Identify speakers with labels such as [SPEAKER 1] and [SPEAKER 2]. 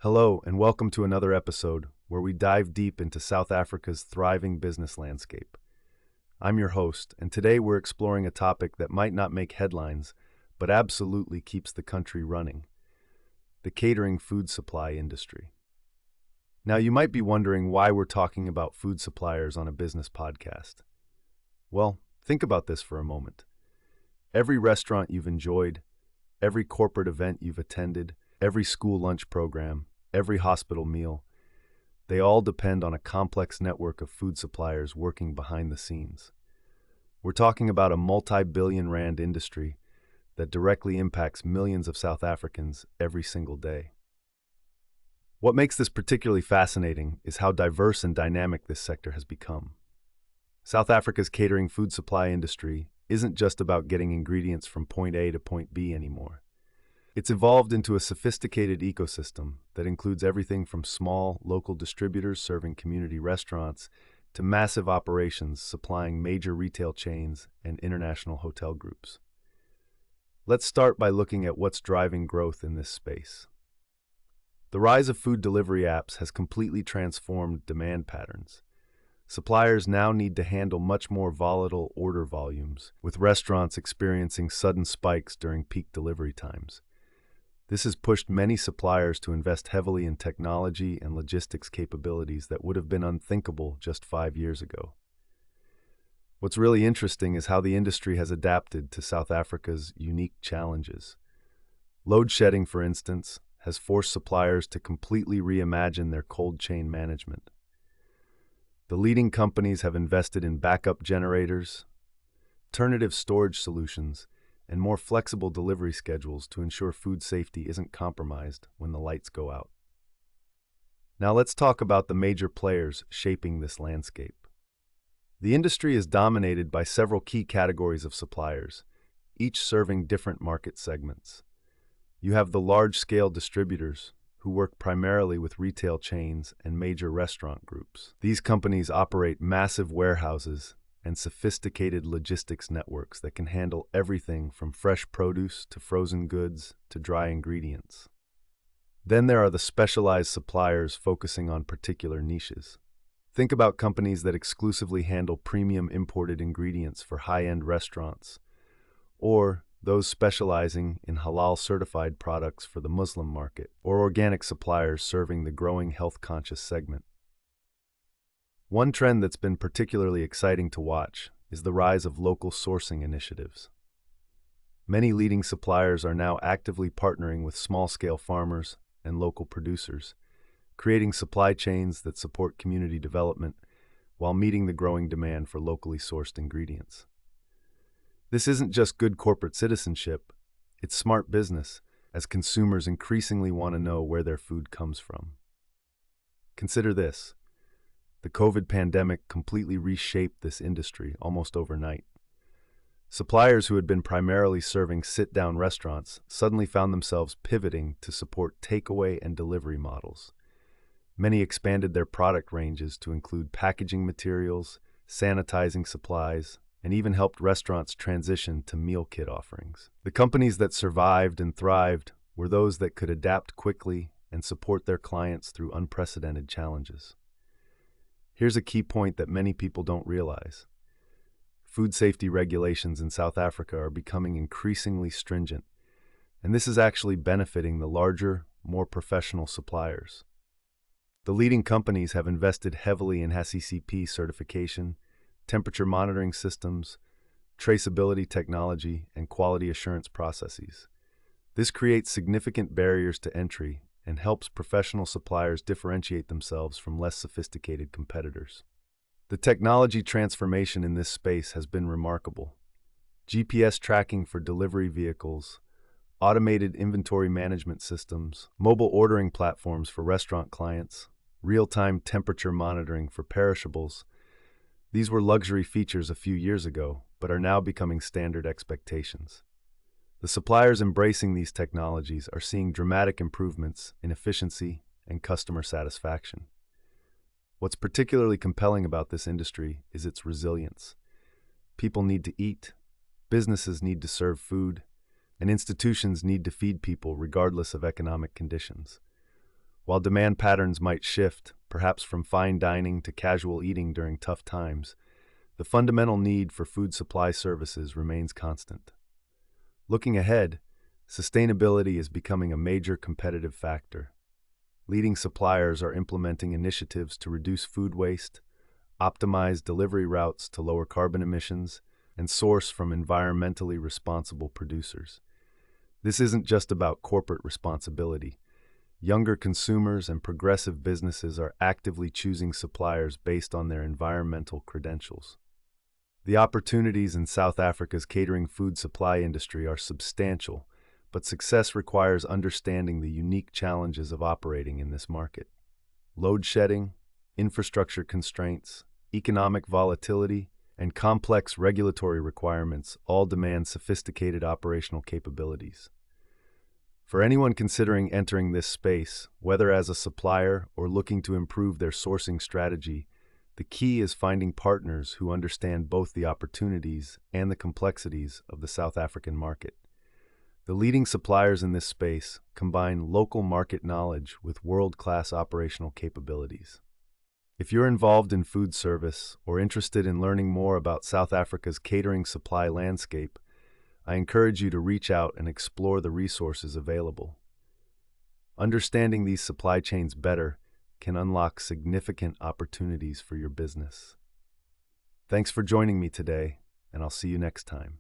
[SPEAKER 1] Hello, and welcome to another episode where we dive deep into South Africa's thriving business landscape. I'm your host, and today we're exploring a topic that might not make headlines, but absolutely keeps the country running: the catering food supply industry. Now, you might be wondering why we're talking about food suppliers on a business podcast. Well, think about this for a moment. Every restaurant you've enjoyed, every corporate event you've attended, every school lunch program, every hospital meal, they all depend on a complex network of food suppliers working behind the scenes. We're talking about a multi-billion rand industry that directly impacts millions of South Africans every single day. What makes this particularly fascinating is how diverse and dynamic this sector has become. South Africa's catering food supply industry isn't just about getting ingredients from point A to point B anymore. It's evolved into a sophisticated ecosystem that includes everything from small, local distributors serving community restaurants to massive operations supplying major retail chains and international hotel groups. Let's start by looking at what's driving growth in this space. The rise of food delivery apps has completely transformed demand patterns. Suppliers now need to handle much more volatile order volumes, with restaurants experiencing sudden spikes during peak delivery times. This has pushed many suppliers to invest heavily in technology and logistics capabilities that would have been unthinkable just 5 years ago. What's really interesting is how the industry has adapted to South Africa's unique challenges. Load shedding, for instance, has forced suppliers to completely reimagine their cold chain management. The leading companies have invested in backup generators, alternative storage solutions, and more flexible delivery schedules to ensure food safety isn't compromised when the lights go out. Now let's talk about the major players shaping this landscape. The industry is dominated by several key categories of suppliers, each serving different market segments. You have the large-scale distributors, who work primarily with retail chains and major restaurant groups. These companies operate massive warehouses and sophisticated logistics networks that can handle everything from fresh produce to frozen goods to dry ingredients. Then there are the specialized suppliers focusing on particular niches. Think about companies that exclusively handle premium imported ingredients for high-end restaurants, or those specializing in halal-certified products for the Muslim market, or organic suppliers serving the growing health-conscious segment. One trend that's been particularly exciting to watch is the rise of local sourcing initiatives. Many leading suppliers are now actively partnering with small-scale farmers and local producers, creating supply chains that support community development while meeting the growing demand for locally sourced ingredients. This isn't just good corporate citizenship, it's smart business, as consumers increasingly want to know where their food comes from. Consider this. The COVID pandemic completely reshaped this industry almost overnight. Suppliers who had been primarily serving sit-down restaurants suddenly found themselves pivoting to support takeaway and delivery models. Many expanded their product ranges to include packaging materials, sanitizing supplies, and even helped restaurants transition to meal kit offerings. The companies that survived and thrived were those that could adapt quickly and support their clients through unprecedented challenges. Here's a key point that many people don't realize. Food safety regulations in South Africa are becoming increasingly stringent, and this is actually benefiting the larger, more professional suppliers. The leading companies have invested heavily in HACCP certification, temperature monitoring systems, traceability technology, and quality assurance processes. This creates significant barriers to entry and helps professional suppliers differentiate themselves from less sophisticated competitors. The technology transformation in this space has been remarkable. GPS tracking for delivery vehicles, automated inventory management systems, mobile ordering platforms for restaurant clients, real-time temperature monitoring for perishables. These were luxury features a few years ago, but are now becoming standard expectations. The suppliers embracing these technologies are seeing dramatic improvements in efficiency and customer satisfaction. What's particularly compelling about this industry is its resilience. People need to eat, businesses need to serve food, and institutions need to feed people regardless of economic conditions. While demand patterns might shift, perhaps from fine dining to casual eating during tough times, the fundamental need for food supply services remains constant. Looking ahead, sustainability is becoming a major competitive factor. Leading suppliers are implementing initiatives to reduce food waste, optimize delivery routes to lower carbon emissions, and source from environmentally responsible producers. This isn't just about corporate responsibility. Younger consumers and progressive businesses are actively choosing suppliers based on their environmental credentials. The opportunities in South Africa's catering food supply industry are substantial, but success requires understanding the unique challenges of operating in this market. Load shedding, infrastructure constraints, economic volatility, and complex regulatory requirements all demand sophisticated operational capabilities. For anyone considering entering this space, whether as a supplier or looking to improve their sourcing strategy, the key is finding partners who understand both the opportunities and the complexities of the South African market. The leading suppliers in this space combine local market knowledge with world-class operational capabilities. If you're involved in food service or interested in learning more about South Africa's catering supply landscape, I encourage you to reach out and explore the resources available. Understanding these supply chains better can unlock significant opportunities for your business. Thanks for joining me today, and I'll see you next time.